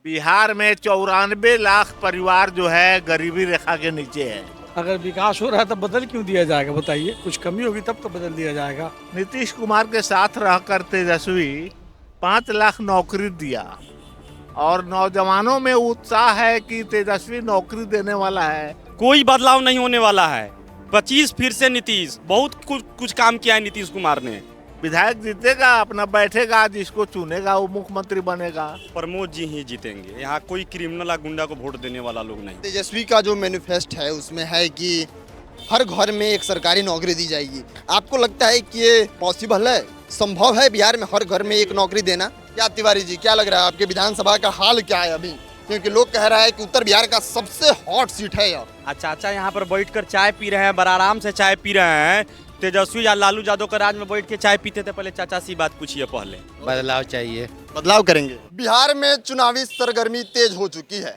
बिहार में 94 लाख परिवार जो है गरीबी रेखा के नीचे है। अगर विकास हो रहा है तब बदल क्यों दिया जाएगा, बताइए। कुछ कमी होगी तब तो बदल दिया जाएगा। नीतीश कुमार के साथ रहकर तेजस्वी 5 लाख नौकरी दिया और नौजवानों में उत्साह है कि तेजस्वी नौकरी देने वाला है। कोई बदलाव नहीं होने वाला है। 25 फिर से नीतीश, बहुत कुछ काम किया है नीतीश कुमार ने। विधायक जीतेगा, अपना बैठेगा, जिसको चुनेगा वो मुख्यमंत्री बनेगा। प्रमोद जी ही जीतेंगे। यहाँ कोई क्रिमिनल या गुंडा को वोट देने वाला लोग नहीं। तेजस्वी का जो मैनिफेस्ट है उसमें है कि हर घर में एक सरकारी नौकरी दी जाएगी। आपको लगता है कि ये पॉसिबल है, संभव है बिहार में हर घर में एक नौकरी देना? क्या तिवारी जी, क्या लग रहा है आपके विधानसभा का हाल क्या है अभी? क्योंकि लोग कह रहा है कि उत्तर बिहार का सबसे हॉट सीट है यार। चाचा यहाँ पर बैठकर चाय पी रहे हैं, बड़ा आराम से चाय पी रहे हैं। तेजस्वी या लालू यादव का राज में बैठ के चाय पीते थे। पहले चाचा से बात पूछिए। पहले बदलाव चाहिए, बदलाव करेंगे। बिहार में चुनावी सरगर्मी तेज हो चुकी है।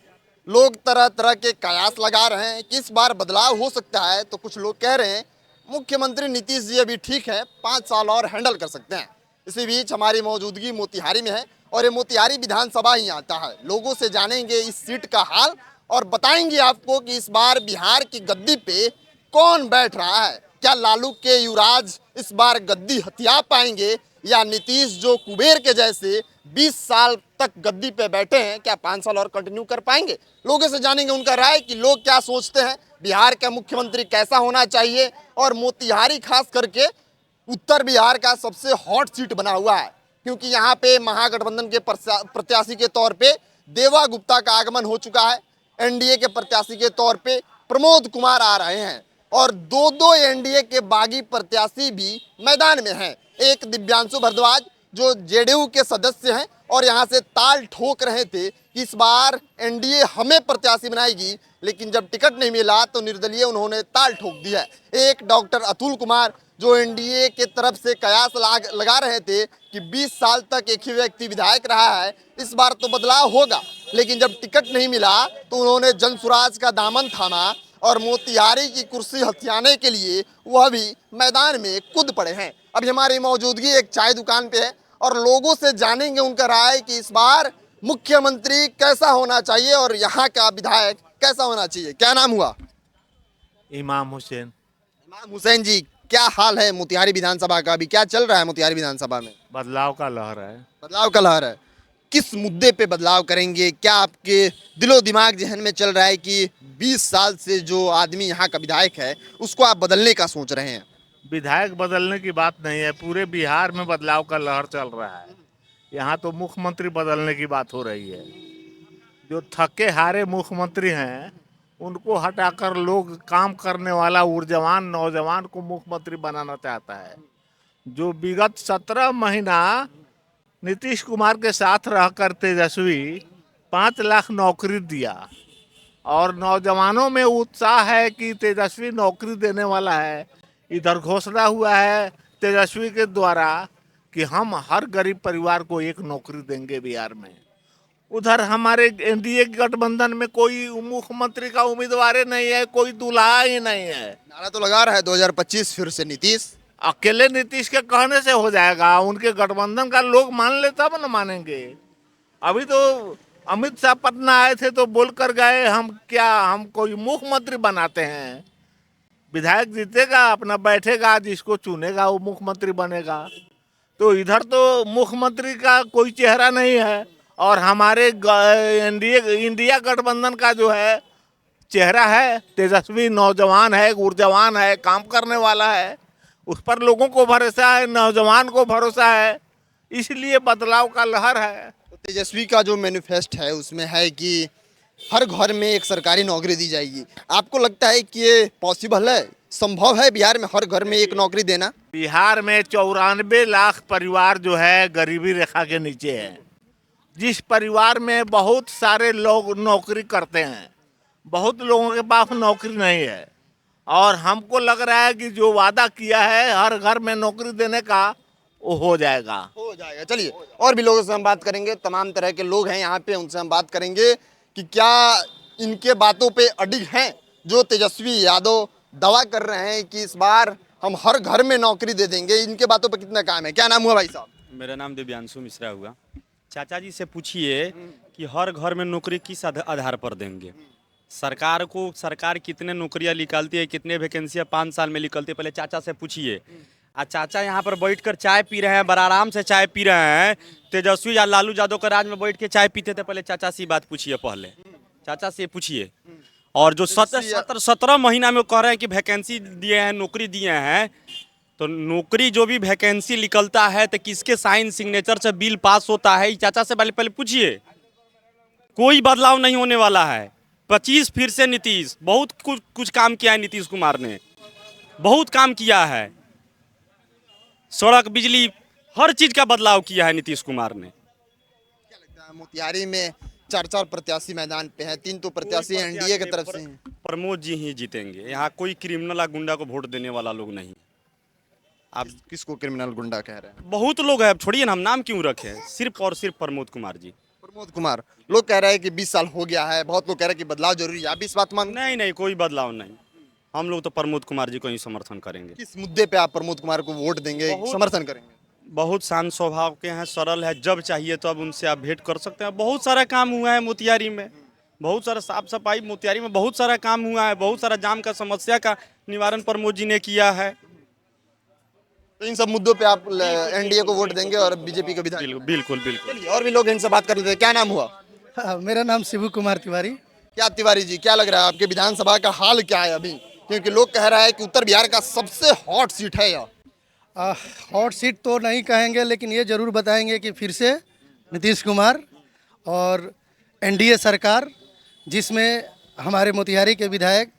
लोग तरह तरह के कयास लगा रहे हैं कि इस बार बदलाव हो सकता है। तो कुछ लोग कह रहे हैं मुख्यमंत्री नीतीश जी अभी ठीक है, 5 साल और हैंडल कर सकते हैं। इसी बीच हमारी मौजूदगी मोतिहारी में है और ये मोतिहारी विधानसभा ही आता है। लोगों से जानेंगे इस सीट का हाल और बताएंगे आपको कि इस बार बिहार की गद्दी पे कौन बैठ रहा है। क्या लालू के युवराज इस बार गद्दी हथिया पाएंगे या नीतीश जो कुबेर के जैसे 20 साल तक गद्दी पे बैठे हैं, क्या 5 साल और कंटिन्यू कर पाएंगे? लोगों से जानेंगे उनका राय कि लोग क्या सोचते हैं, बिहार का मुख्यमंत्री कैसा होना चाहिए। और मोतिहारी खास करके उत्तर बिहार का सबसे हॉट सीट बना हुआ है, क्योंकि यहाँ पे महागठबंधन के प्रत्याशी के तौर पे देवा गुप्ता का आगमन हो चुका है। एनडीए के प्रत्याशी के तौर पे प्रमोद कुमार आ रहे हैं और दो एनडीए के बागी प्रत्याशी भी मैदान में हैं। एक दिव्यांशु भारद्वाज जो जेडीयू के सदस्य हैं और यहाँ से ताल ठोक रहे थे कि इस बार एनडीए हमें प्रत्याशी बनाएगी, लेकिन जब टिकट नहीं मिला तो निर्दलीय उन्होंने ताल ठोक दिया। एक डॉक्टर अतुल कुमार जो एनडीए के तरफ से कयास लगा रहे थे कि 20 साल तक एक ही व्यक्ति विधायक रहा है, इस बार तो बदलाव होगा, लेकिन जब टिकट नहीं मिला तो उन्होंने जनसुराज का दामन थामा और मोतिहारी की कुर्सी हथियाने के लिए वह भी मैदान में कूद पड़े हैं। अभी हमारी मौजूदगी एक चाय दुकान पे है और लोगों से जानेंगे उनका राय कि इस बार मुख्यमंत्री कैसा होना चाहिए और यहाँ का विधायक कैसा होना चाहिए। क्या नाम हुआ? इमाम हुसैन। इमाम हुसैन जी, क्या हाल है मोतिहारी विधानसभा का? अभी क्या चल रहा है मोतिहारी विधानसभा में? बदलाव का लहर है। बदलाव का लहर है। किस मुद्दे पे बदलाव करेंगे? क्या आपके दिलो दिमाग जहन में चल रहा है कि 20 साल से जो आदमी यहाँ का विधायक है उसको आप बदलने का सोच रहे हैं? विधायक बदलने की बात नहीं है, पूरे बिहार में बदलाव का लहर चल रहा है। यहाँ तो मुख्यमंत्री बदलने की बात हो रही है। जो थके हारे मुख्यमंत्री हैं उनको हटाकर लोग काम करने वाला ऊर्जावान नौजवान को मुख्यमंत्री बनाना चाहता है। जो विगत 17 महीना नीतीश कुमार के साथ रहकर तेजस्वी 5 लाख नौकरी दिया और नौजवानों में उत्साह है कि तेजस्वी नौकरी देने वाला है। इधर घोषणा हुआ है तेजस्वी के द्वारा कि हम हर गरीब परिवार को एक नौकरी देंगे बिहार में। उधर हमारे एनडीए गठबंधन में कोई मुख्यमंत्री का उम्मीदवार नहीं है, कोई दूल्हा ही नहीं है। नारा तो लगा रहा है 2025 फिर से नीतीश। अकेले नीतीश के कहने से हो जाएगा? उनके गठबंधन का लोग मान ले तब न मानेंगे। अभी तो अमित शाह पटना आए थे तो बोल कर गए हम कोई मुख्यमंत्री बनाते हैं। विधायक जीतेगा, अपना बैठेगा, जिसको चुनेगा वो मुख्यमंत्री बनेगा। तो इधर तो मुख्यमंत्री का कोई चेहरा नहीं है और हमारे इंडिया गठबंधन का जो है चेहरा है तेजस्वी, नौजवान है, ऊर्जावान है, काम करने वाला है। उस पर लोगों को भरोसा है, नौजवान को भरोसा है, इसलिए बदलाव का लहर है। तो तेजस्वी का जो मैनिफेस्ट है उसमें है कि हर घर में एक सरकारी नौकरी दी जाएगी। आपको लगता है कि ये पॉसिबल है, संभव है बिहार में हर घर में एक नौकरी देना? बिहार में 94 लाख परिवार जो है गरीबी रेखा के नीचे है। जिस परिवार में बहुत सारे लोग नौकरी करते हैं, बहुत लोगों के पास नौकरी नहीं है और हमको लग रहा है कि जो वादा किया है हर घर में नौकरी देने का वो हो जाएगा। चलिए और भी लोगों से हम बात करेंगे। तमाम तरह के लोग हैं यहाँ पे, उनसे हम बात करेंगे कि क्या इनके बातों पे अडिग हैं जो तेजस्वी यादव दावा कर रहे हैं कि इस बार हम हर घर में नौकरी दे देंगे। इनके बातों पे कितना काम है? क्या नाम हुआ भाई साहब? मेरा नाम दिव्यांशु मिश्रा हुआ। चाचा जी से पूछिए कि हर घर में नौकरी किस आधार पर देंगे। सरकार कितने नौकरियां निकालती है, कितने वैकेंसियां 5 साल में निकलती है, पहले चाचा से पूछिए। आज चाचा यहाँ पर बैठकर चाय पी रहे हैं, बड़ा आराम से चाय पी रहे हैं। तेजस्वी या लालू यादव के राज में बैठ के चाय पीते थे, पहले चाचा से बात पूछिए, पहले चाचा से पूछिए। और जो 17 महीना में कह रहे हैं कि वैकेंसी दिए हैं, नौकरी दिए हैं, तो नौकरी जो भी वैकेंसी निकलता है तो किसके साइन सिग्नेचर से बिल पास होता है, चाचा से पहले पूछिए। कोई बदलाव नहीं होने वाला है। 25 फिर से नीतीश, बहुत कुछ काम किया है नीतीश कुमार ने, बहुत काम किया है। सड़क, बिजली, हर चीज का बदलाव किया है नीतीश कुमार ने। क्या लगता है मोतिहारी में 4 प्रत्याशी मैदान पे हैं, 3 तो प्रत्याशी एनडीए की तरफ से हैं। प्रमोद जी ही जीतेंगे। यहाँ कोई क्रिमिनल या गुंडा को वोट देने वाला लोग नहीं। आप किसको क्रिमिनल गुंडा कह रहे हैं? बहुत लोग हैं, छोड़िए ना, हम नाम क्यों रखें, सिर्फ और सिर्फ प्रमोद कुमार जी। प्रमोद कुमार। लोग कह रहे हैं कि 20 साल हो गया है, बहुत लोग कह रहे हैं कि बदलाव जरूरी है। आप इस बात मान? नहीं, कोई बदलाव नहीं। हम लोग तो प्रमोद कुमार जी को ही समर्थन करेंगे। किस मुद्दे पे आप प्रमोद कुमार को वोट देंगे, समर्थन करेंगे? बहुत शांत स्वभाव के हैं, सरल है, जब चाहिए तो अब उनसे आप भेंट कर सकते हैं। बहुत सारा काम हुआ है मोतिहारी में, बहुत सारा साफ सफाई, मोतिहारी में बहुत सारा काम हुआ है, बहुत सारा जाम का समस्या का निवारण प्रमोद जी ने किया है। तो इन सब मुद्दों पे आप एनडीए को वोट देंगे और बीजेपी को विधायक? बिल्कुल। चलिए, और भी लोग इनसे बात कर लेते हैं। क्या नाम हुआ? हाँ, मेरा नाम शिबू कुमार तिवारी। क्या तिवारी जी, क्या लग रहा है आपके विधानसभा का हाल क्या है अभी? क्योंकि लोग कह रहे हैं कि उत्तर बिहार का सबसे हॉट सीट है यह। हॉट सीट तो नहीं कहेंगे, लेकिन ये जरूर बताएंगे कि फिर से नीतीश कुमार और एनडीए सरकार, जिसमें हमारे मोतिहारी के विधायक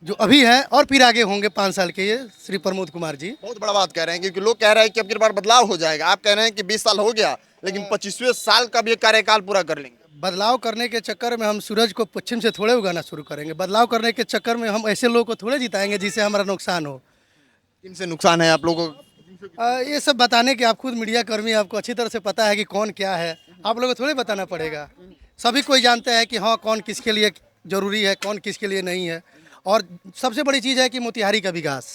जो अभी हैं और फिर आगे होंगे 5 साल के, ये श्री प्रमोद कुमार जी। बहुत बड़ा बात कह रहे हैं, क्योंकि लोग कह रहे हैं कि अब की बार बदलाव हो जाएगा। आप कह रहे हैं कि 20 साल हो गया, लेकिन 25वें साल का भी कार्यकाल पूरा कर लेंगे। बदलाव करने के चक्कर में हम सूरज को पश्चिम से थोड़े उगाना शुरू करेंगे। बदलाव करने के चक्कर में हम ऐसे लोगों को थोड़े जिताएंगे जिससे हमारा नुकसान हो। इनसे नुकसान है आप लोगों को? ये सब बताने के आप खुद मीडिया कर्मी, आपको अच्छी तरह से पता है कि कौन क्या है। आप लोगों को थोड़े बताना पड़ेगा। सभी कोई जानते हैं कि हाँ, कौन किसके लिए जरूरी है, कौन किसके लिए नहीं है। और सबसे बड़ी चीज़ है कि मोतिहारी का विकास,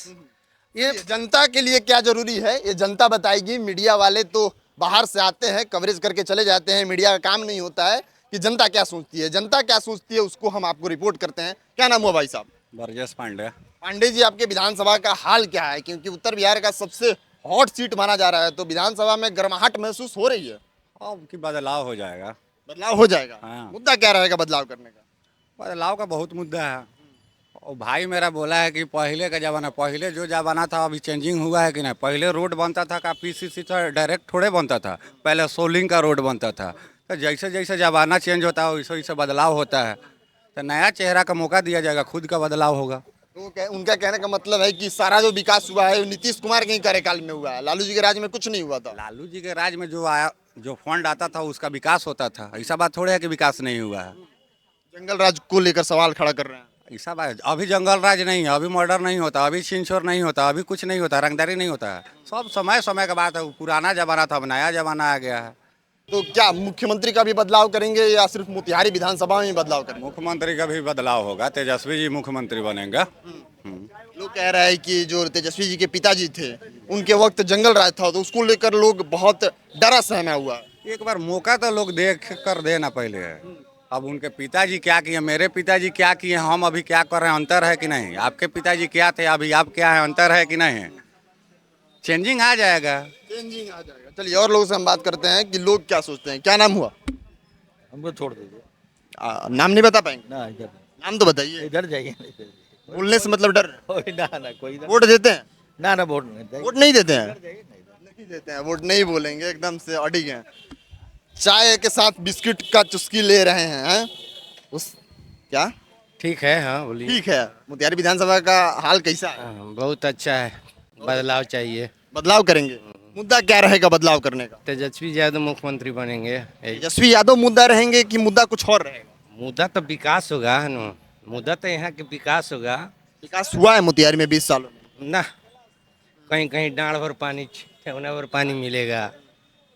ये जनता के लिए क्या जरूरी है ये जनता बताएगी। मीडिया वाले तो बाहर से आते हैं, कवरेज करके चले जाते हैं। मीडिया का काम नहीं होता है कि जनता क्या सोचती है। जनता क्या सोचती है उसको हम आपको रिपोर्ट करते हैं। क्या नाम हुआ भाई साहब? बरजेश पांडे। पांडे जी, आपके विधानसभा का हाल क्या है? क्योंकि उत्तर बिहार का सबसे हॉट सीट माना जा रहा है, तो विधानसभा में गर्माहट महसूस हो रही है। अब की बदलाव हो जाएगा। बदलाव हो जाएगा। हाँ। मुद्दा क्या रहेगा बदलाव करने का? बदलाव का बहुत मुद्दा है। और भाई मेरा बोला है कि पहले का ज़माना, पहले जो ज़माना था अभी चेंजिंग हुआ है कि नहीं। पहले रोड बनता था का पीसीसी से डायरेक्ट थोड़े बनता था, पहले सोलिंग का रोड बनता था। तो जैसे जैसे ज़माना चेंज होता है वैसे वैसे बदलाव होता है। तो नया चेहरा का मौका दिया जाएगा, खुद का बदलाव होगा। तो उनका कहने का मतलब है कि सारा जो विकास हुआ है वो नीतीश कुमार के ही कार्यकाल में हुआ है, लालू जी के राज में कुछ नहीं हुआ था। लालू जी के राज में जो आया, जो फंड आता था उसका विकास होता था। ऐसा बात थोड़े है कि विकास नहीं हुआ है। जंगल राज को लेकर सवाल खड़ा कर रहे हैं। ऐसा बात, अभी जंगल राज नहीं है, अभी मर्डर नहीं होता, अभी छीन छोर नहीं होता, अभी कुछ नहीं होता, रंगदारी नहीं होता है। सब समय समय का बात है। वो पुराना जमाना था, अब नया जमाना आ गया है। तो क्या मुख्यमंत्री का भी बदलाव करेंगे या सिर्फ मोतिहारी विधानसभा में ही बदलाव करेंगे? मुख्यमंत्री का भी बदलाव होगा, तेजस्वी जी मुख्यमंत्री बनेंगे। लोग कह रहे हैं कि जो तेजस्वी जी के पिताजी थे उनके वक्त जंगल राज था, तो उसको लेकर लोग बहुत डरा सहमा हुआ है। एक बार मौका तो लोग देख कर देना पहले है। अब उनके पिताजी क्या किए, मेरे पिताजी क्या किए, हम अभी क्या कर रहे हैं, अंतर है कि नहीं। आपके पिताजी क्या थे, अभी आप क्या है, अंतर है कि नहीं। चेंजिंग आ जाएगा। चेंजिंग आ जाएगा। चलिए, और लोगों से हम बात करते हैं कि लोग क्या सोचते हैं। क्या नाम हुआ? हमको छोड़ दीजिए नाम नहीं बता पाएंगे? ना, इधर नाम तो बताइए। इधर जाइए। बोलने से मतलब डर? ना कोई इधर- वोट देते हैं? ना वोट नहीं वोट नहीं देते हैं? नहीं देते हैं, वोट नहीं बोलेंगे, एकदम से अडिग हैं। चाय के साथ बिस्किट का चुस्की ले रहे हैं। उस क्या ठीक है। हाँ बोलिए। ठीक है। मोतिहारी विधानसभा का हाल कैसा है? बहुत अच्छा है, बदलाव चाहिए। बदलाव करेंगे। मुद्दा क्या रहेगा बदलाव करने का? तेजस्वी यादव मुख्यमंत्री बनेंगे। तेजस्वी यादव मुद्दा रहेंगे कि मुद्दा कुछ और रहेगा? मुद्दा तो विकास होगा है ना, मुद्दा तो यहाँ के विकास होगा। विकास हुआ है मोतिहारी में 20 सालों में? ना, कहीं कहीं डाँड़ भर पानी, ठेवना भर पानी मिलेगा।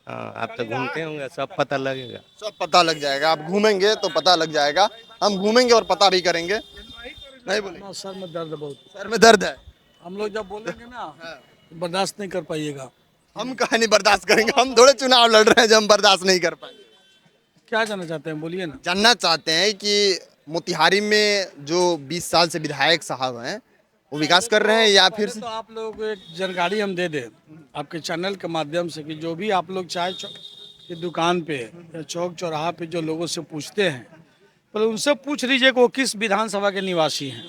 हाँ, आप तो घूमते होंगे, सब पता लगेगा। सब पता लग जाएगा। आप घूमेंगे तो पता लग जाएगा। हम घूमेंगे और पता भी करेंगे। नहीं बोलेंगे? सर में दर्द बहुत। सर में दर्द है। हम लोग जब बोलेंगे ना बर्दाश्त नहीं कर पाइएगा। हम कहानी बर्दाश्त करेंगे, हम थोड़े चुनाव लड़ रहे हैं जो हम बर्दाश्त नहीं कर पाएंगे। क्या जानना चाहते हैं, बोलिए ना। जानना चाहते हैं कि मोतिहारी में जो 20 साल से विधायक साहब हैं वो विकास कर रहे हैं या फिर पहले तो आप लोग को एक जानकारी हम दे दें आपके चैनल के माध्यम से कि जो भी आप लोग चाय की दुकान पे या चौक चौराहा पे जो लोगों से पूछते हैं, पहले उनसे पूछ लीजिए कि वो किस विधानसभा के निवासी हैं,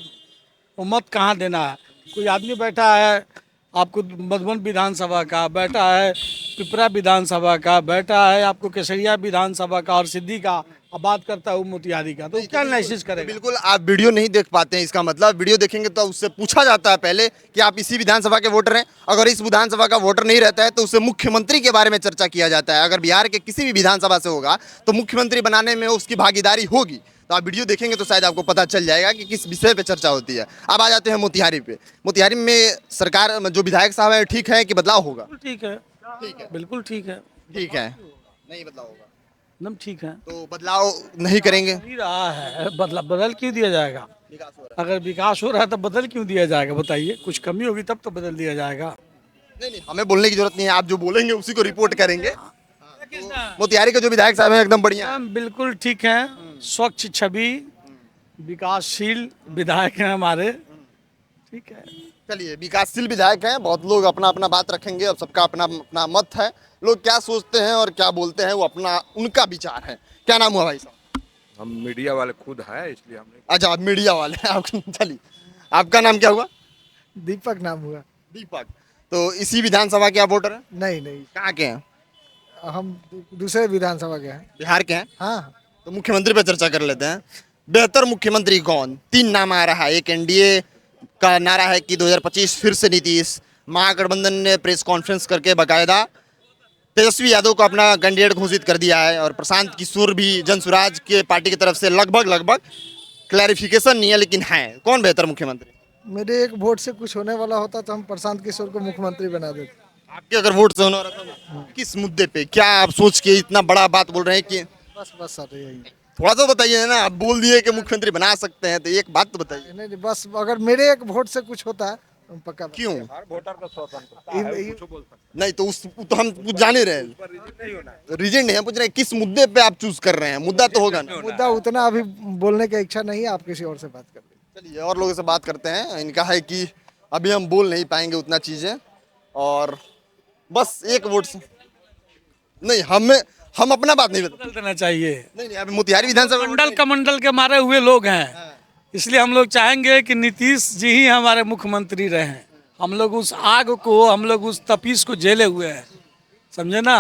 वो मत कहाँ देना है। कोई आदमी बैठा है आपको मधुबन विधानसभा का, बैठा है पिपरा विधानसभा का, बैठा है आपको केसरिया विधानसभा का और सिद्धि का, अब बात करता है वो मोतिहारी का, तो क्या एनालिसिस करेगा। बिल्कुल आप वीडियो नहीं देख पाते हैं, इसका मतलब वीडियो देखेंगे तो उससे पूछा जाता है पहले कि आप इसी विधानसभा के वोटर हैं। अगर इस विधानसभा का वोटर नहीं रहता है तो उससे मुख्यमंत्री के बारे में चर्चा किया जाता है। अगर बिहार के किसी भी विधानसभा से होगा तो मुख्यमंत्री बनाने में उसकी भागीदारी होगी। तो आप वीडियो देखेंगे तो शायद आपको पता चल जाएगा कि किस विषय पे चर्चा होती है। अब आ जाते हैं मोतिहारी पे। मोतिहारी में सरकार जो विधायक साहब है ठीक है कि बदलाव होगा? ठीक है, बिल्कुल ठीक है, ठीक है, नहीं बदलाव होगा एकदम ठीक है। तो बदलाव नहीं करेंगे? नहीं रहा है, बदल क्यों दिया जाएगा। अगर विकास हो रहा है तो बदल क्यों दिया जाएगा, बताइए। कुछ कमी होगी तब तो बदल दिया जाएगा। नहीं, हमें बोलने की जरूरत नहीं है, आप जो बोलेंगे उसी को रिपोर्ट करेंगे। तो मोतिहारी के जो विधायक साहब हैं एकदम बढ़िया, बिल्कुल ठीक है, स्वच्छ छवि, विकासशील विधायक हैं हमारे, ठीक है। चलिए विकासशील विधायक हैं, बहुत लोग अपना अपना बात रखेंगे, अब सबका अपना अपना मत है। लोग क्या सोचते हैं और क्या बोलते हैं वो अपना उनका विचार है। क्या नाम हुआ भाई साहब? हम मीडिया वाले खुद हैं इसलिए हमने। अच्छा आप मीडिया वाले हैं आप। चलिए आपका नाम क्या हुआ? दीपक नाम हुआ। दीपक। तो इसी विधानसभा के आप वोटर हैं? नहीं नहीं, कहाँ के हैं? हम दूसरे विधानसभा के हैं। बिहार के हैं? हाँ, तो मुख्यमंत्री पे चर्चा कर लेते हैं। बेहतर मुख्यमंत्री कौन? 3 नाम आ रहा है। एक एनडीए का नारा है कि 2025 फिर से नीतीश। महागठबंधन ने प्रेस कॉन्फ्रेंस करके बाकायदा तेजस्वी यादव को अपना कैंडिडेट घोषित कर दिया है और प्रशांत किशोर भी जनसुराज के पार्टी की तरफ से लगभग क्लैरिफिकेशन नहीं है, लेकिन है। कौन बेहतर मुख्यमंत्री? मेरे एक वोट से कुछ होने वाला होता तो हम प्रशांत किशोर को मुख्यमंत्री बना देते। आपके अगर वोट से होना रहता तो किस मुद्दे पे, क्या आप सोच के इतना बड़ा बात बोल रहे हैं कि बस सर यही। थोड़ा सा बताइए ना, आप बोल दिए कि मुख्यमंत्री बना सकते हैं तो एक बात तो बताइए। नहीं बस अगर मेरे एक वोट से कुछ होता है तो हम पक्का। क्यों? हर वोटर का स्वतंत्रता है, वो कुछ बोल सकता नहीं तो उस तो हम कुछ जान ही रहे हैं। तो रीजन नहीं है, पूछ रहे हैं किस मुद्दे पे आप चूज कर रहे हैं। मुद्दा तो होगा ना। मुद्दा उतना अभी बोलने की इच्छा नहीं है, आप किसी और से बात कर लीजिए। चलिए और लोगों से बात करते हैं। इनका है कि अभी हम बोल नहीं पाएंगे उतना चीजें और बस एक वोट से नहीं, हम अपना बात नहीं बता। बदल देना चाहिए। नहीं अभी मोतिहारी विधानसभा मंडल कमंडल के मारे हुए लोग हैं, इसलिए हम लोग चाहेंगे कि नीतीश जी ही हमारे मुख्यमंत्री रहें। हम लोग उस आग को, हम लोग उस तपीस को झेले हुए हैं, समझे ना।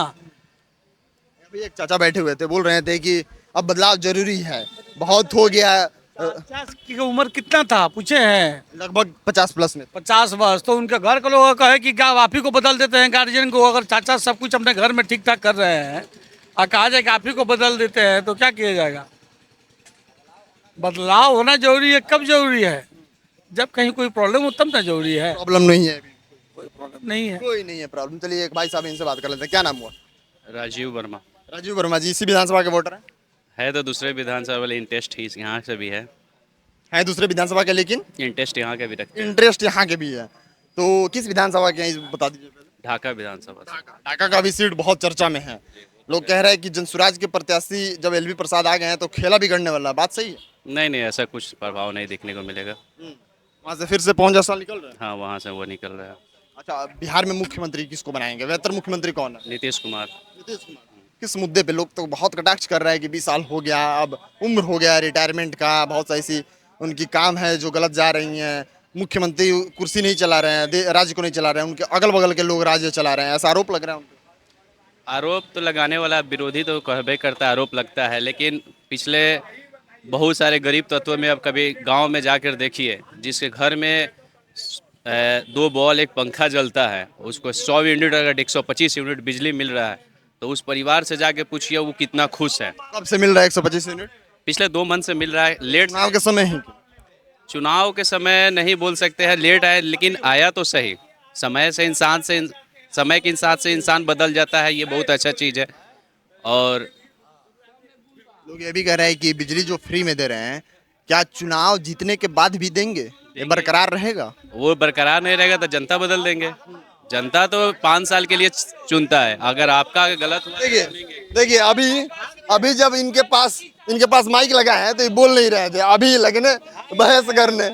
अभी एक चाचा बैठे हुए थे, बोल रहे थे कि अब बदलाव जरूरी है, बहुत हो गया है। 50 की उम्र कितना था पूछे हैं? लगभग 50 प्लस में। 50 वर्ष। तो उनके घर के लोग कहे कि क्या आप ही को बदल देते हैं गार्जियन को। अगर चाचा सब कुछ अपने घर में ठीक ठाक कर रहे हैं और कहा जाए कि आप ही को बदल देते हैं तो क्या किया जाएगा। बदलाव होना जरूरी है। कब जरूरी है? जब कहीं कोई प्रॉब्लम हो तब ना जरूरी है। प्रॉब्लम नहीं है अभी, कोई प्रॉब्लम नहीं है। कोई नहीं है प्रॉब्लम। चलिए एक भाई साहब इनसे बात कर लेते हैं। क्या नाम हुआ? राजीव वर्मा राजीव वर्मा जी, इसी विधानसभा के वोटर हैं? है तो दूसरे विधानसभा वाले इंटरेस्ट ही यहाँ से भी है दूसरे विधानसभा के, लेकिन इंटरेस्ट यहाँ के भी रखते हैं। इंटरेस्ट यहाँ के भी है। तो किस विधानसभा के हैं बता दीजिए पहले। ढाका विधानसभा से। ढाका का भी सीट बहुत चर्चा में है। लोग कह रहे हैं कि जनसुराज के प्रत्याशी जब एलवी प्रसाद आ गए हैं तो खेला बिगड़ने वाला है। बात सही है? नहीं ऐसा कुछ प्रभाव नहीं देखने को मिलेगा। वहाँ से फिर से 5 साल निकल रहे हैं। हाँ वहाँ से वो निकल रहा है। अच्छा बिहार में मुख्यमंत्री किसको बनाएंगे? बेहतर मुख्यमंत्री कौन है? नीतीश कुमार। नीतीश कुमार। किस मुद्दे पे? लोग तो बहुत कटाक्ष कर रहे हैं कि 20 साल हो गया, अब उम्र हो गया रिटायरमेंट का, बहुत सा ऐसी उनकी काम है जो गलत जा रही हैं। मुख्यमंत्री कुर्सी नहीं चला रहे हैं, राज्य को नहीं चला रहे हैं, उनके अगल बगल के लोग राज्य चला रहे हैं, ऐसा आरोप लग रहा है उनको। आरोप तो लगाने वाला विरोधी तो कहबे करता है, आरोप लगता है। लेकिन पिछले बहुत सारे गरीब तत्वों में अब कभी गांव में जाकर देखिए, जिसके घर में 2 बॉल 1 पंखा जलता है, उसको 100 यूनिट अगर 125 यूनिट बिजली मिल रहा है तो उस परिवार से जाके पूछिए वो कितना खुश है। कब से मिल रहा है 125 यूनिट? पिछले 2 मंथ से मिल रहा है। लेट चुनाव के समय ही? चुनाव के समय नहीं बोल सकते हैं, लेट आए, लेकिन आया तो सही। समय के साथ से इंसान बदल जाता है, ये बहुत अच्छा चीज़ है। और लोग ये भी कह रहे हैं कि बिजली जो फ्री में दे रहे हैं, क्या चुनाव जीतने के बाद भी देंगे? ये बरकरार रहेगा? वो बरकरार नहीं रहेगा तो जनता बदल देंगे। जनता तो 5 साल के लिए चुनता है, अगर आपका गलत हुआ देखिए अभी जब इनके पास माइक लगा है तो ये बोल नहीं रहे थे, अभी लगने बहस करने।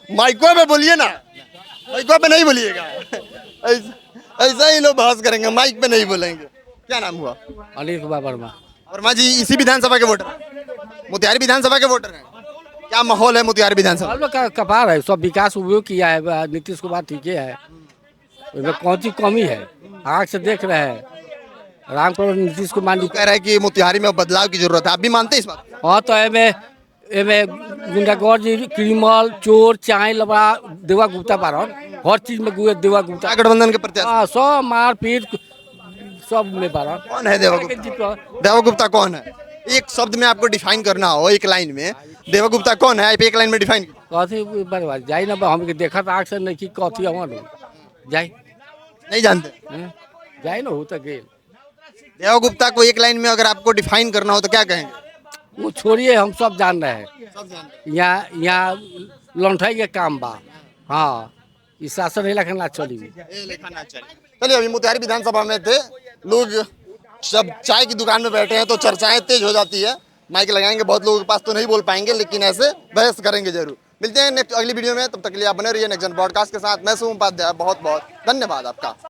माइकों पे बोलिए ना, माइकों पे नहीं बोलिएगा। ऐसा ही लोग बहस करेंगे, माइक पे नहीं बोलेंगे। क्या नाम हुआ? अनिल कुमार वर्मा। वर्मा जी इसी विधानसभा के वोटर हैं, मोतिहारी विधानसभा के वोटर हैं। क्या माहौल है मोतिहारी विधानसभा? लोग का कपार है, सब विकास उपयोग किया है, नीतीश कुमार ठीक है, उसमें कौन सी कमी है? आँख से देख रहे हैं, राम करो नीतीश कुमार कह रहा है कि मोतिहारी में बदलाव की जरूरत है, आप भी मानते हैं इस बात? और तो एमे गुंडागर्दी, क्रिमिनल, चोर, चाय लबड़ा देवा गुप्ता बारन, हर चीज में देवा गुप्ता गठबंधन के प्रत्याशी हाँ, सब मारपीट सब में बारन। कौन है देवा गुप्ता कौन है? एक शब्द में आपको डिफाइन करना हो, एक लाइन में, देवा गुप्ता कौन है? आप एक लाइन में डिफाइन कथी बर्बाद जाई ना, हम देखा आँख से नहीं कि कथी हमारे जाई नहीं जानते। जाई ना हो तो गेल। देवा गुप्ता को एक लाइन में अगर आपको डिफाइन करना हो तो क्या कहेंगे? वो छोड़िए, हम सब जान रहे हैं। यहाँ लौटाई के काम बा। हाँ, इस शासन ना चली। चलिए, अभी मोतिहारी विधानसभा में थे लोग, जब चाय की दुकान में बैठे हैं तो चर्चाएं तेज हो जाती है। माइक लगाएंगे, बहुत लोगों के पास तो नहीं बोल पाएंगे, लेकिन ऐसे बहस करेंगे जरूर। मिलते हैं नेक्स्ट अगली वीडियो में, तब तक के लिए आप बने रहिए नेक्स्ट जन ब्रॉडकास्ट के साथ। मैं सुम उपाध्याय, बहुत बहुत धन्यवाद आपका।